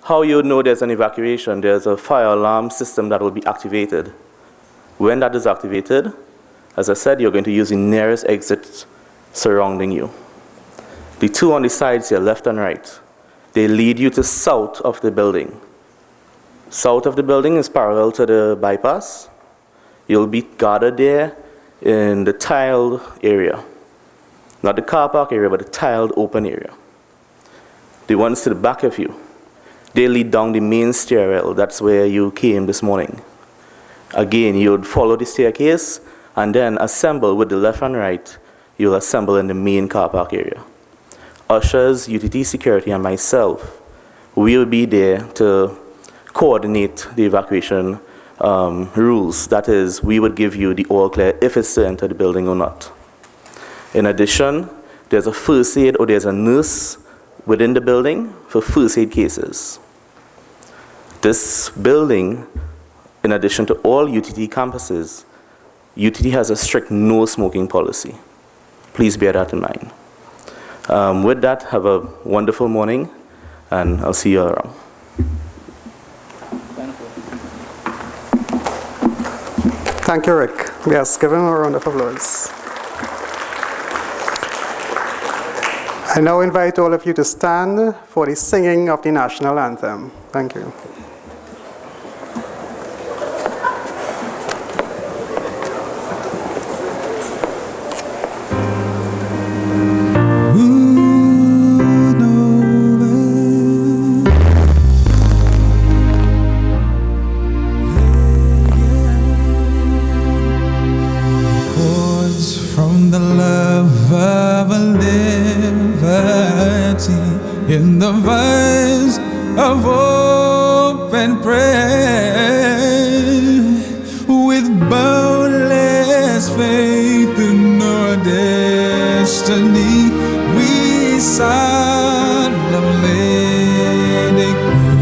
How you know there's an evacuation, there's a fire alarm system that will be activated. When that is activated, as I said, you're going to use the nearest exit surrounding you. The two on the sides here, left and right, they lead you to south of the building. South of the building is parallel to the bypass. You'll be gathered there in the tiled area. Not the car park area, but the tiled open area. The ones to the back of you, they lead down the main stairwell. That's where you came this morning. Again, you'd follow the staircase and then assemble with the left and right. You'll assemble in the main car park area. Ushers, UTT security, and myself will be there to coordinate the evacuation rules. That is, we would give you the all clear if it's to enter the building or not. In addition, there's a first aid or there's a nurse within the building for first aid cases. This building, in addition to all UTT campuses, UTT has a strict no smoking policy. Please bear that in mind. With that, have a wonderful morning, and I'll see you around. Thank you, Rick. Yes, give him a round of applause. I now invite all of you to stand for the singing of the national anthem. Thank you. In the voice of open prayer, with boundless faith in our destiny, we solemnly declare.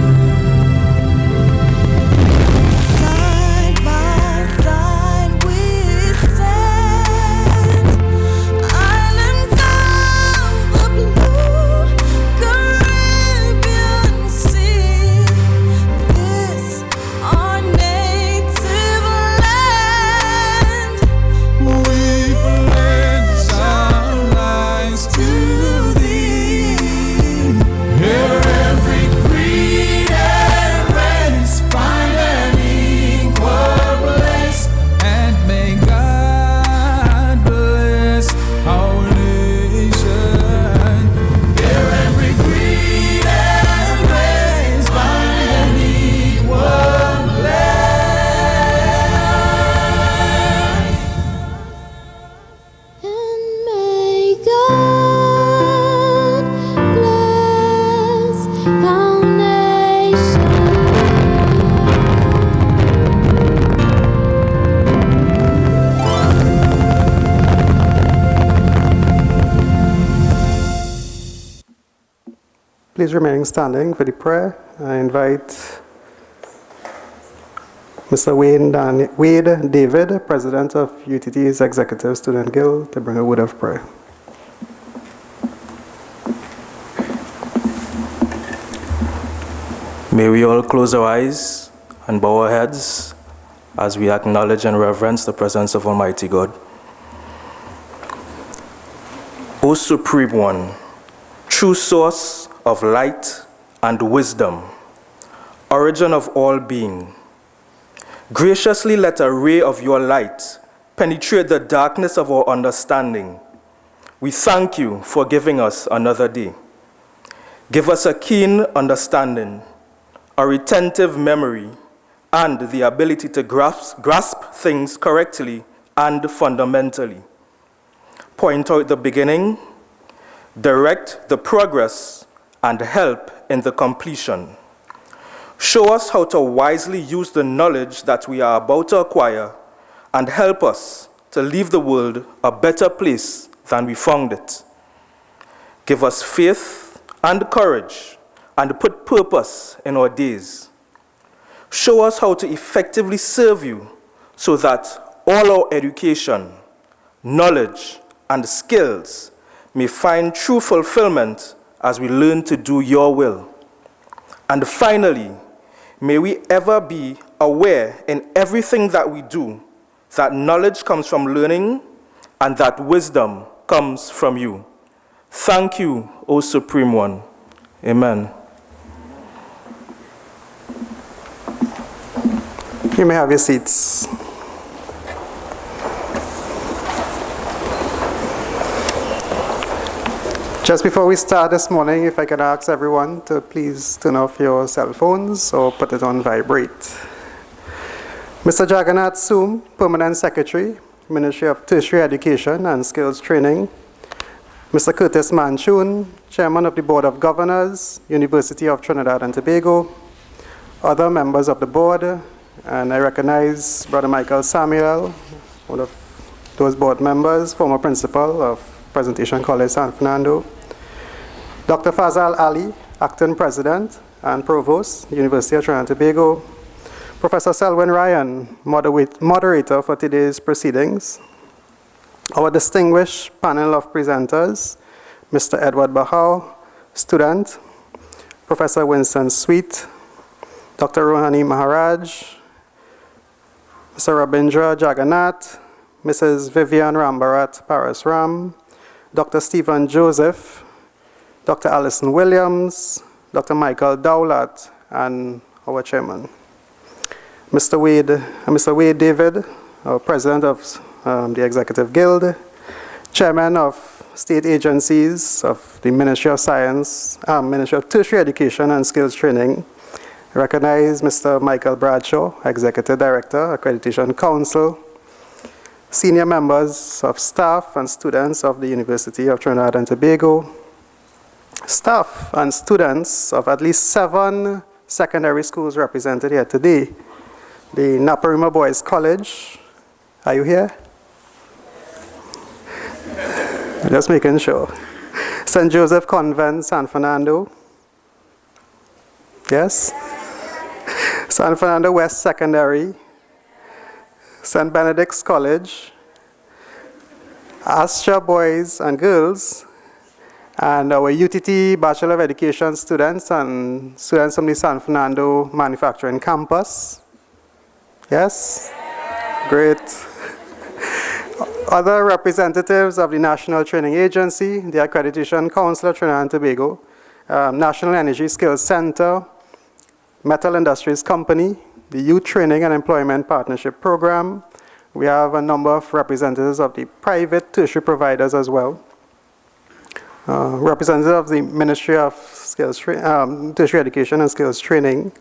Please remain standing for the prayer. I invite Mr. Wade David, President of UTT's Executive Student Guild, to bring a word of prayer. May we all close our eyes and bow our heads as we acknowledge and reverence the presence of Almighty God. O Supreme One, true source of light and wisdom, origin of all being, graciously let a ray of your light penetrate the darkness of our understanding. We thank you for giving us another day. Give us a keen understanding, a retentive memory, and the ability to grasp things correctly and fundamentally. Point out the beginning, direct the progress, and help in the completion. Show us how to wisely use the knowledge that we are about to acquire, and help us to leave the world a better place than we found it. Give us faith and courage, and put purpose in our days. Show us how to effectively serve you so that all our education, knowledge, and skills may find true fulfillment as we learn to do your will. And finally, may we ever be aware in everything that we do that knowledge comes from learning and that wisdom comes from you. Thank you, O Supreme One. Amen. You may have your seats. Just before we start this morning, if I can ask everyone to please turn off your cell phones or put it on vibrate. Mr. Jagannath Soom, Permanent Secretary, Ministry of Tertiary Education and Skills Training. Mr. Curtis Manchun, Chairman of the Board of Governors, University of Trinidad and Tobago. Other members of the board, and I recognize Brother Michael Samuel, one of those board members, former principal of Presentation College San Fernando. Dr. Fazal Ali, Acting President and Provost, University of Trinidad and Tobago. Professor Selwyn Ryan, moderator for today's proceedings. Our distinguished panel of presenters, Mr. Edward Bahaw, student, Professor Winston Sweet, Dr. Rohani Maharaj, Mr. Rabindra Jagannath, Mrs. Vivian Rambarat Paras Ram, Dr. Stephen Joseph, Dr. Alison Williams, Dr. Michael Dowlat, and our chairman. Mr. Wade David, our president of the Executive Guild, chairman of state agencies of the Ministry of Science, Ministry of Tertiary Education and Skills Training. I recognize Mr. Michael Bradshaw, Executive Director, Accreditation Council, senior members of staff and students of the University of Trinidad and Tobago, staff and students of at least 7 secondary schools represented here today. The Naparima Boys College, are you here? Just making sure. St. Joseph Convent, San Fernando. Yes? San Fernando West Secondary. St. Benedict's College. Astra Boys and Girls. And our UTT Bachelor of Education students and students from the San Fernando Manufacturing Campus. Yes? Great. Other representatives of the National Training Agency, the Accreditation Council of Trinidad and Tobago, National Energy Skills Center, Metal Industries Company, the Youth Training and Employment Partnership Program. We have a number of representatives of the private tertiary providers as well. Representatives of the Ministry of Tertiary Education and Skills Training.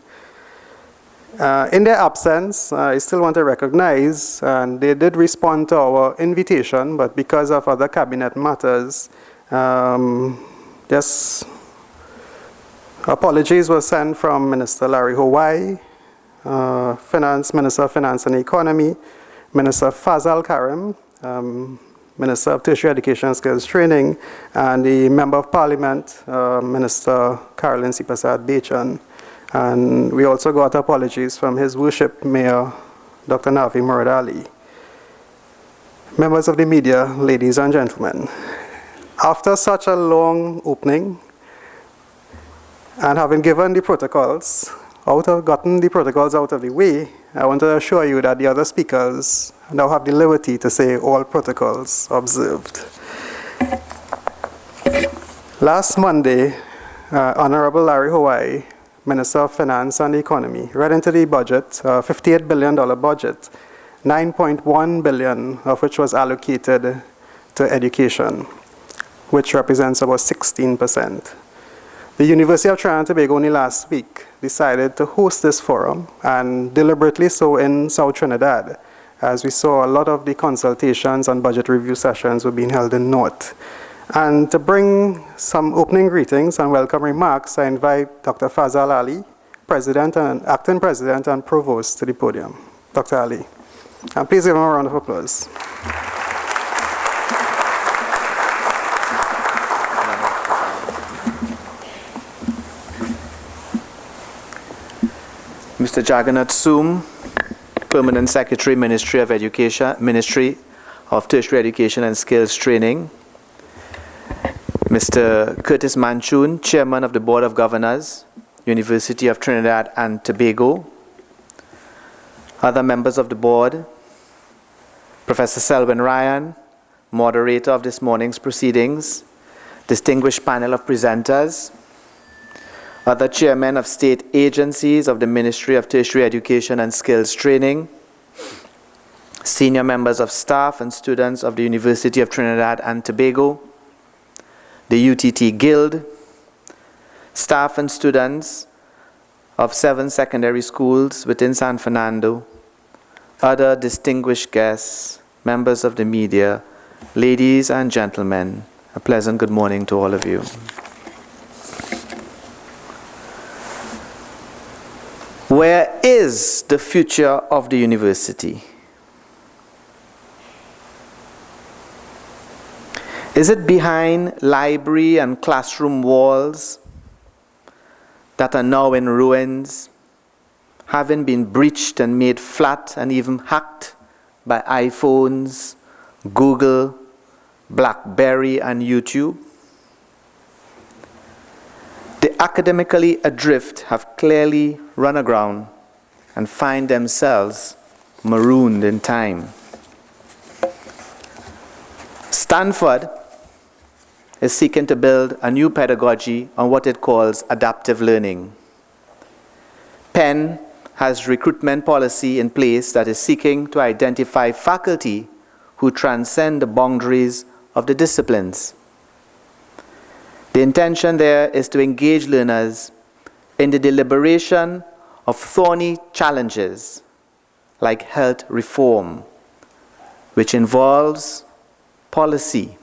In their absence, I still want to recognize, and they did respond to our invitation, but because of other cabinet matters, just apologies were sent from Minister Larry Hawaii, Minister of Finance and Economy, Minister Fazal Karim, Minister of Tertiary Education and Skills Training, and the Member of Parliament, Minister Caroline Sipasad Bechan. And we also got apologies from His Worship Mayor, Dr. Navin Ali. Members of the media, ladies and gentlemen, after such a long opening, and having given the protocols, gotten the protocols out of the way, I want to assure you that the other speakers now have the liberty to say all protocols observed. Last Monday, Honorable Larry Hawaii, Minister of Finance and Economy, read into the budget, $58 billion budget, $9.1 billion of which was allocated to education, which represents about 16%. The University of Trinidad and Tobago only last week decided to host this forum, and deliberately so in South Trinidad, as we saw a lot of the consultations and budget review sessions were being held in North. And to bring some opening greetings and welcome remarks, I invite Dr. Fazal Ali, President and Acting President and Provost, to the podium. Dr. Ali. And please give him a round of applause. Mr. Jagannath Soom, Permanent Secretary, Ministry of Education, Ministry of Tertiary Education and Skills Training. Mr. Curtis Manchun, Chairman of the Board of Governors, University of Trinidad and Tobago, other members of the board, Professor Selwyn Ryan, moderator of this morning's proceedings, distinguished panel of presenters, other chairmen of state agencies of the Ministry of Tertiary Education and Skills Training, senior members of staff and students of the University of Trinidad and Tobago, the UTT Guild, staff and students of 7 secondary schools within San Fernando, other distinguished guests, members of the media, ladies and gentlemen, a pleasant good morning to all of you. Where is the future of the university? Is it behind library and classroom walls that are now in ruins, having been breached and made flat and even hacked by iPhones, Google, BlackBerry, and YouTube? The academically adrift have clearly run aground and find themselves marooned in time. Stanford is seeking to build a new pedagogy on what it calls adaptive learning. Penn has recruitment policy in place that is seeking to identify faculty who transcend the boundaries of the disciplines. The intention there is to engage learners in the deliberation of thorny challenges like health reform, which involves policy,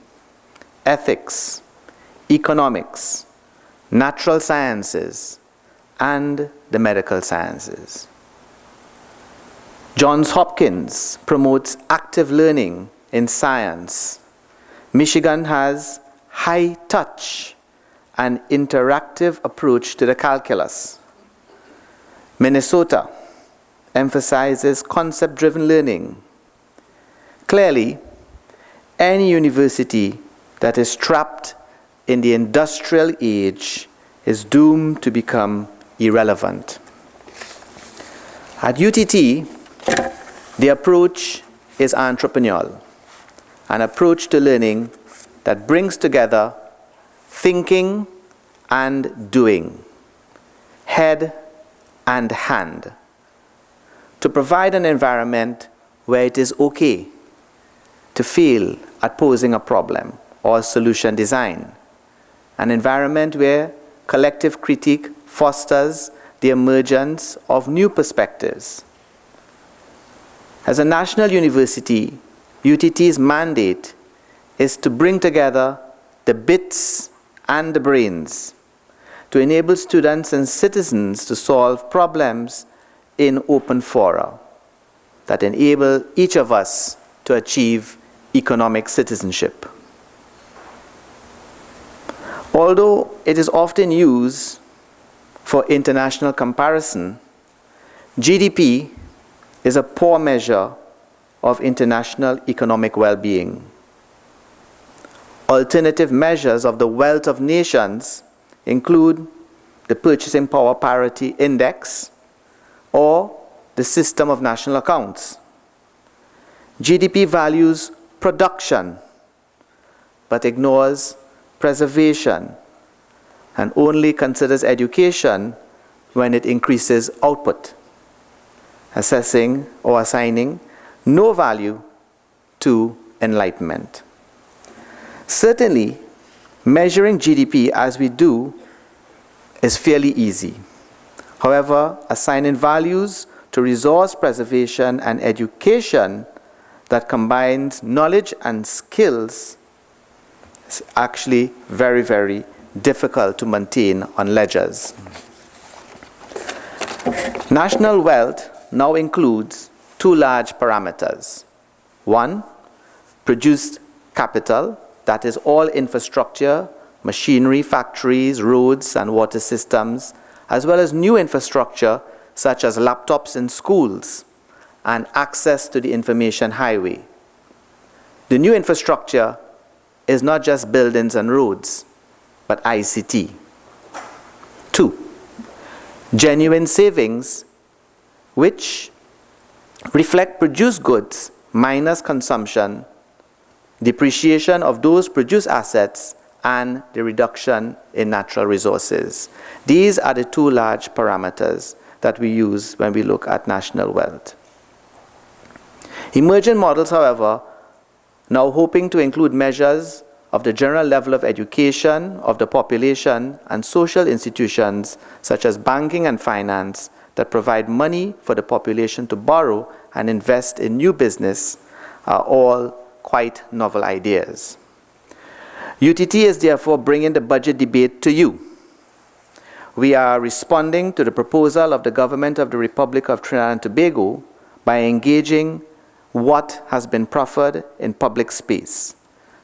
ethics, economics, natural sciences, and the medical sciences. Johns Hopkins promotes active learning in science. Michigan has high touch and interactive approach to the calculus. Minnesota emphasizes concept-driven learning. Clearly, any university that is trapped in the industrial age is doomed to become irrelevant. At UTT, the approach is entrepreneurial, an approach to learning that brings together thinking and doing, head and hand, to provide an environment where it is okay to fail at posing a problem or solution design, an environment where collective critique fosters the emergence of new perspectives. As a national university, UTT's mandate is to bring together the bits and the brains to enable students and citizens to solve problems in open fora that enable each of us to achieve economic citizenship. Although it is often used for international comparison, GDP is a poor measure of international economic well-being. Alternative measures of the wealth of nations include the Purchasing Power Parity Index or the System of National Accounts. GDP values production but ignores preservation and only considers education when it increases output, assessing or assigning no value to enlightenment. Certainly, measuring GDP as we do is fairly easy. However, assigning values to resource preservation and education that combines knowledge and skills is actually very, very difficult to maintain on ledgers. National wealth now includes two large parameters. One, produced capital, that is all infrastructure, machinery, factories, roads, and water systems, as well as new infrastructure such as laptops in schools and access to the information highway. The new infrastructure is not just buildings and roads, but ICT. Two, genuine savings, which reflect produced goods minus consumption, depreciation of those produced assets, and the reduction in natural resources. These are the two large parameters that we use when we look at national wealth. Emergent models, however, now hoping to include measures of the general level of education of the population and social institutions such as banking and finance that provide money for the population to borrow and invest in new business are all quite novel ideas. UTT is therefore bringing the budget debate to you. We are responding to the proposal of the government of the Republic of Trinidad and Tobago by engaging what has been proffered in public space,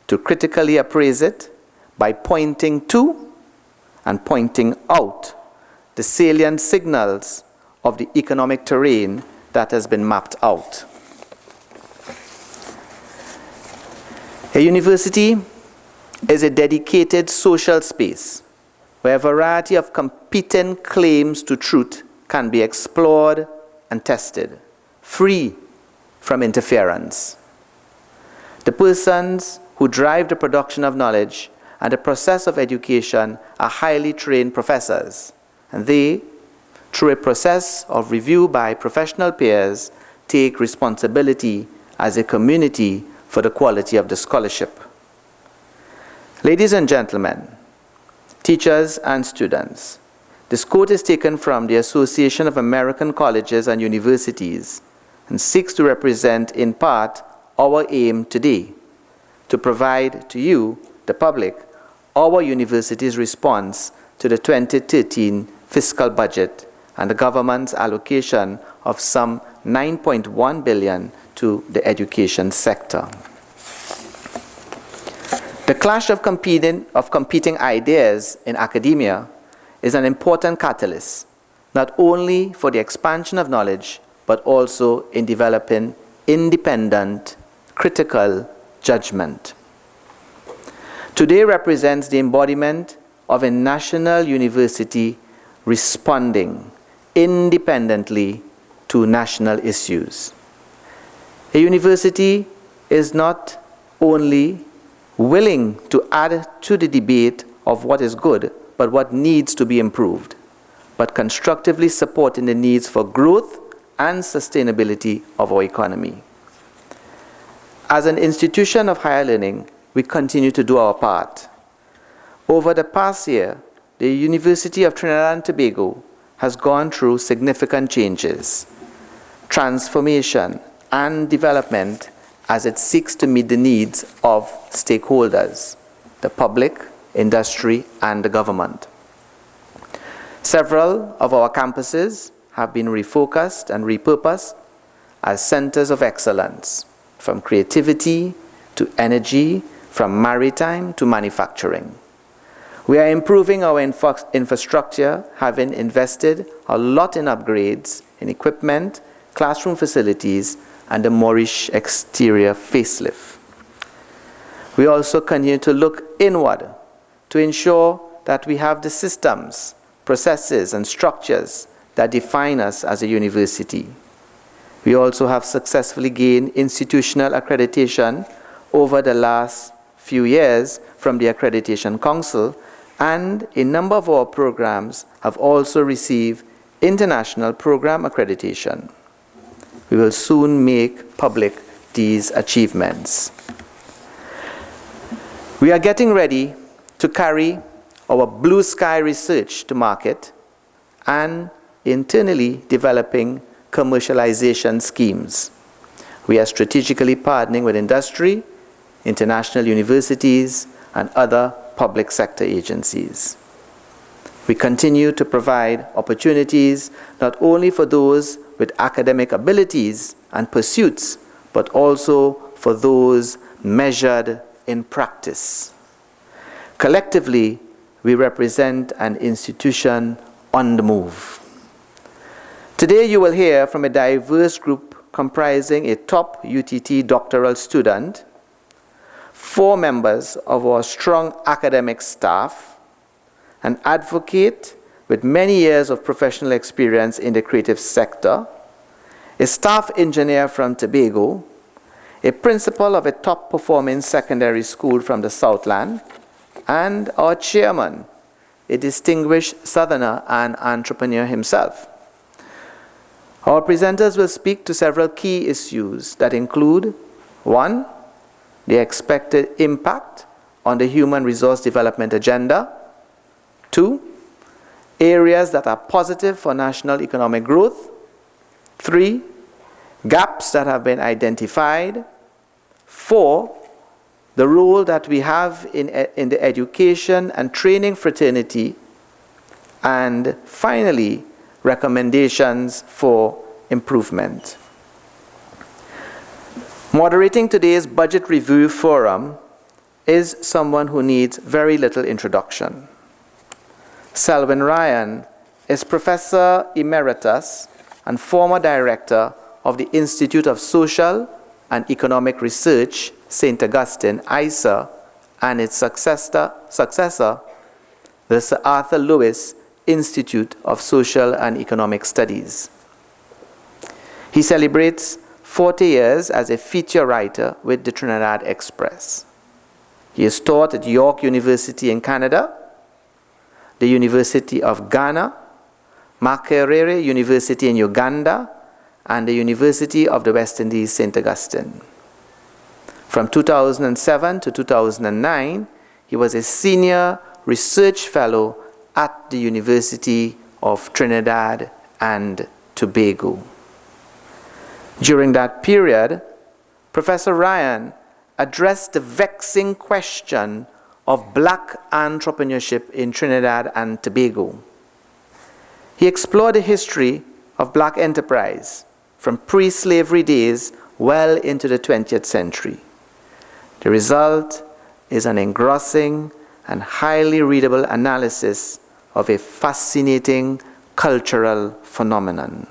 to critically appraise it by pointing to and pointing out the salient signals of the economic terrain that has been mapped out. A university is a dedicated social space where a variety of competing claims to truth can be explored and tested, free from interference. The persons who drive the production of knowledge and the process of education are highly trained professors, and they, through a process of review by professional peers, take responsibility as a community for the quality of the scholarship. Ladies and gentlemen, teachers and students, this quote is taken from the Association of American Colleges and Universities and seeks to represent in part our aim today to provide to you, the public, our university's response to the 2013 fiscal budget and the government's allocation of some $9.1 billion to the education sector. The clash of competing ideas in academia is an important catalyst, not only for the expansion of knowledge, but also in developing independent, critical judgment. Today represents the embodiment of a national university responding independently to national issues. A university is not only willing to add to the debate of what is good, but what needs to be improved, but constructively supporting the needs for growth and sustainability of our economy. As an institution of higher learning, we continue to do our part. Over the past year, the University of Trinidad and Tobago has gone through significant changes, transformation, and development as it seeks to meet the needs of stakeholders, the public, industry, and the government. Several of our campuses have been refocused and repurposed as centers of excellence, from creativity to energy, from maritime to manufacturing. We are improving our infrastructure, having invested a lot in upgrades in equipment, classroom facilities, and the Moorish exterior facelift. We also continue to look inward to ensure that we have the systems, processes, and structures that define us as a university. We also have successfully gained institutional accreditation over the last few years from the Accreditation Council, and a number of our programs have also received international program accreditation. We will soon make public these achievements. We are getting ready to carry our blue sky research to market and internally developing commercialization schemes. We are strategically partnering with industry, international universities, and other public sector agencies. We continue to provide opportunities not only for those with academic abilities and pursuits, but also for those measured in practice. Collectively, we represent an institution on the move. Today you will hear from a diverse group comprising a top UTT doctoral student, 4 members of our strong academic staff, an advocate with many years of professional experience in the creative sector, a staff engineer from Tobago, a principal of a top-performing secondary school from the Southland, and our chairman, a distinguished Southerner and entrepreneur himself. Our presenters will speak to several key issues that include: 1, the expected impact on the human resource development agenda; 2, areas that are positive for national economic growth; 3, gaps that have been identified; 4, the role that we have in the education and training fraternity; and finally, recommendations for improvement. Moderating today's Budget Review Forum is someone who needs very little introduction. Selwyn Ryan is Professor Emeritus and former Director of the Institute of Social and Economic Research, St. Augustine, ISA, and its successor, the Sir Arthur Lewis Institute of Social and Economic Studies. He celebrates 40 years as a feature writer with the Trinidad Express. He is taught at York University in Canada, the University of Ghana, Makerere University in Uganda, and the University of the West Indies, St. Augustine. From 2007 to 2009, he was a senior research fellow at the University of Trinidad and Tobago. During that period, Professor Ryan addressed the vexing question of black entrepreneurship in Trinidad and Tobago. He explored the history of black enterprise from pre-slavery days well into the 20th century. The result is an engrossing and highly readable analysis of a fascinating cultural phenomenon.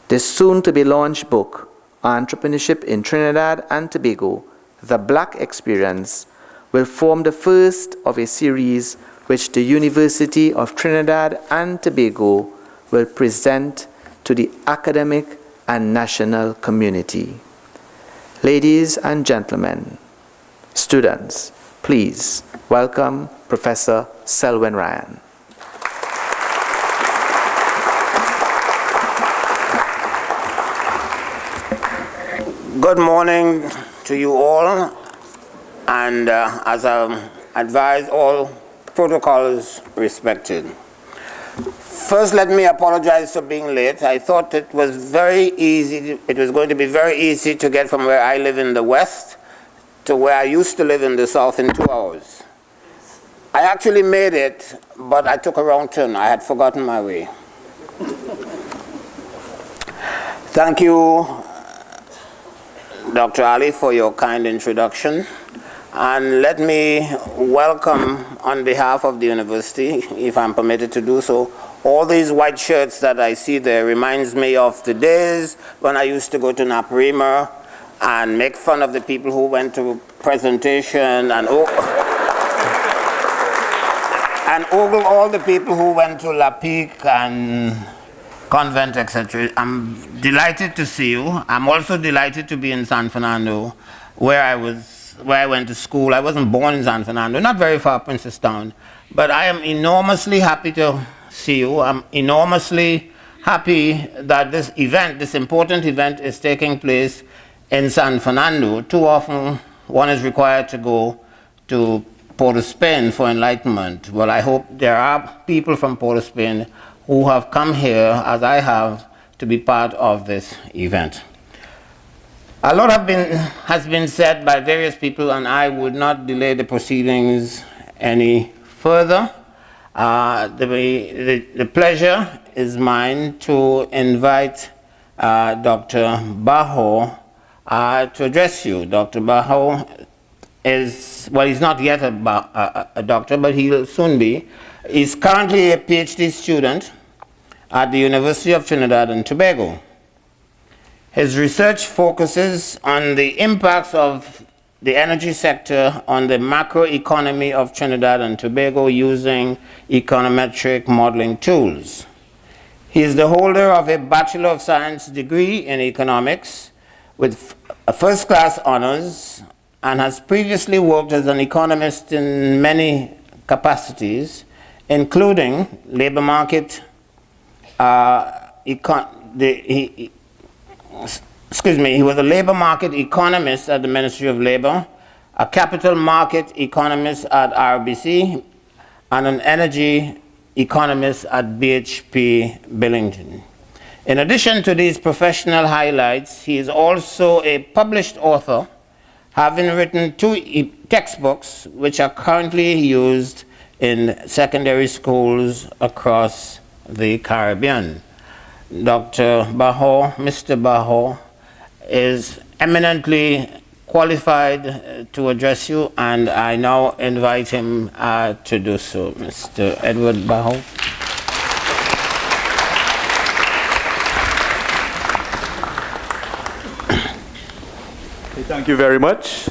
The soon-to-be-launched book, Entrepreneurship in Trinidad and Tobago, The Black Experience, will form the first of a series which the University of Trinidad and Tobago will present to the academic and national community. Ladies and gentlemen, students, please welcome Professor Selwyn Ryan. Good morning to you all, and as I advise, all protocols respected. First, let me apologize for being late. I thought it was going to be very easy to get from where I live in the west to where I used to live in the south in 2 hours. I actually made it, but I took a wrong turn. I had forgotten my way. Thank you, Dr. Ali, for your kind introduction. And let me welcome, on behalf of the university, if I'm permitted to do so, all these white shirts that I see there reminds me of the days when I used to go to Naparima and make fun of the people who went to presentation and ogle all the people who went to La Pique and convent, etc. I'm delighted to see you. I'm also delighted to be in San Fernando, where I went to school. I wasn't born in San Fernando, not very far, Princestown, but I am enormously happy to see you. I'm enormously happy that this event, this important event, is taking place in San Fernando. Too often, one is required to go to Port of Spain for enlightenment. Well, I hope there are people from Port of Spain who have come here, as I have, to be part of this event. A lot has been said by various people, and I would not delay the proceedings any further. The pleasure is mine to invite Dr. Bahaw to address you. Dr. Bahaw is, well, he's not yet a doctor, but he'll soon be. He's currently a PhD student at the University of Trinidad and Tobago. His research focuses on the impacts of the energy sector on the macroeconomy of Trinidad and Tobago using econometric modeling tools. He is the holder of a Bachelor of Science degree in economics with a first-class honors and has previously worked as an economist in many capacities, including labor market, he was a labor market economist at the Ministry of Labor, a capital market economist at RBC, and an energy economist at BHP Billington. In addition to these professional highlights, he is also a published author, having written 2 textbooks which are currently used in secondary schools across the Caribbean. Dr. Bahaw, Mr. Bahaw, is eminently qualified to address you, and I now invite him to do so. Mr. Edward Bahaw. Thank you very much.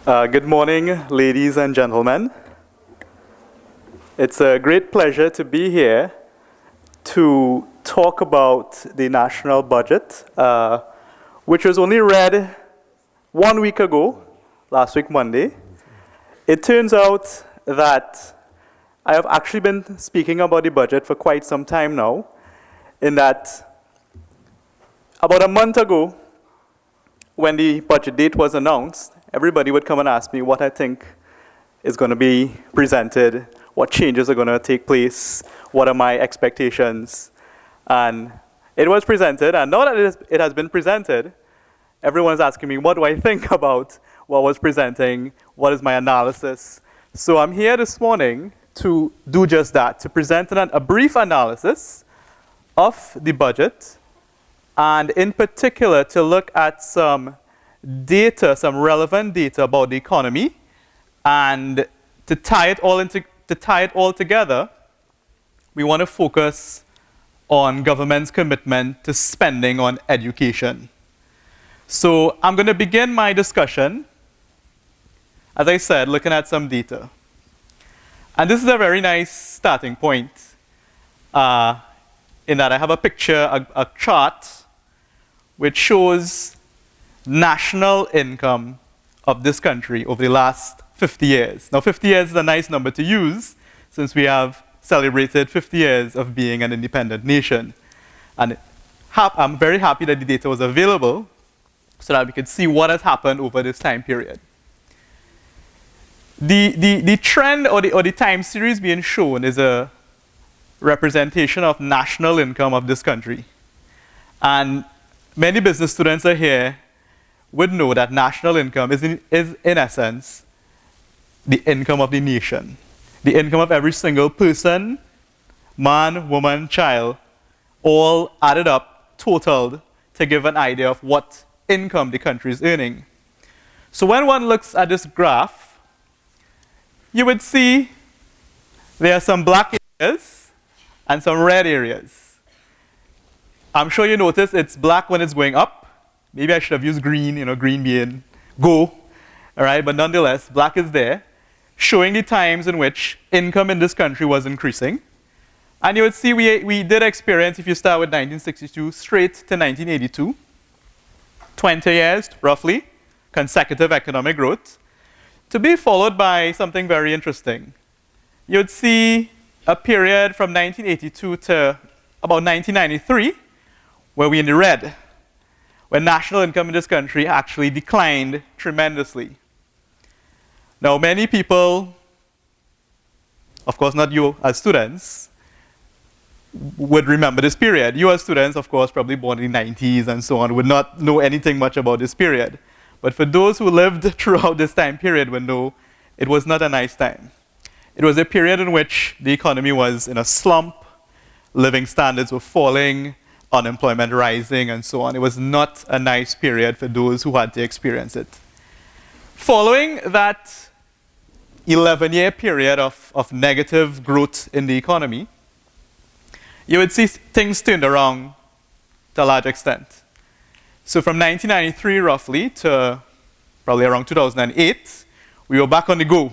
Good morning, ladies and gentlemen. It's a great pleasure to be here to talk about the national budget, which was only read 1 week ago, last week Monday. It turns out that I have actually been speaking about the budget for quite some time now, in that about a month ago, when the budget date was announced, everybody would come and ask me what I think is going to be presented, what changes are going to take place, what are my expectations. And it was presented, and now that it has been presented, everyone's asking me, what do I think about what was presenting, what is my analysis? So I'm here this morning to do just that, to present a brief analysis of the budget, and in particular to look at some data, some relevant data about the economy, and to tie it all together, we want to focus on government's commitment to spending on education. So I'm going to begin my discussion, as I said, looking at some data. And this is a very nice starting point, in that I have a picture, a chart, which shows national income of this country over the last 50 years. Now, 50 years is a nice number to use, since we have celebrated 50 years of being an independent nation. And I'm very happy that the data was available so that we could see what has happened over this time period. The trend or the time series being shown is a representation of national income of this country. And many business students are here would know that national income is in essence the income of the nation. The income of every single person, man, woman, child, all added up, totaled, to give an idea of what income the country is earning. So when one looks at this graph, you would see there are some black areas and some red areas. I'm sure you notice it's black when it's going up. Maybe I should have used green, green being go, all right? But nonetheless, black is there, showing the times in which income in this country was increasing. And you would see we did experience, if you start with 1962 straight to 1982, 20 years, roughly, consecutive economic growth, to be followed by something very interesting. You'd see a period from 1982 to about 1993, where we're in the red, where national income in this country actually declined tremendously. Now, many people, of course not you as students, would remember this period. You as students, of course, probably born in the 90s and so on, would not know anything much about this period. But for those who lived throughout this time period would know it was not a nice time. It was a period in which the economy was in a slump, living standards were falling, unemployment rising, and so on. It was not a nice period for those who had to experience it. Following that 11-year period of negative growth in the economy, you would see things turned around to a large extent. So from 1993 roughly to probably around 2008, we were back on the go.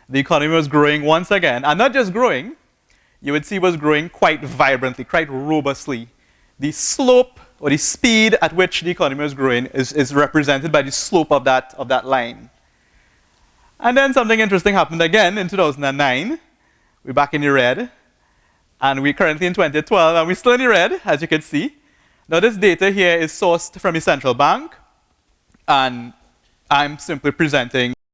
The economy was growing once again, and not just growing, you would see it was growing quite vibrantly, quite robustly. The slope or the speed at which the economy was growing is represented by the slope of that line. And then something interesting happened again in 2009. We're back in the red, and we're currently in 2012, and we're still in the red, as you can see. Now this data here is sourced from the central bank, and I'm simply presenting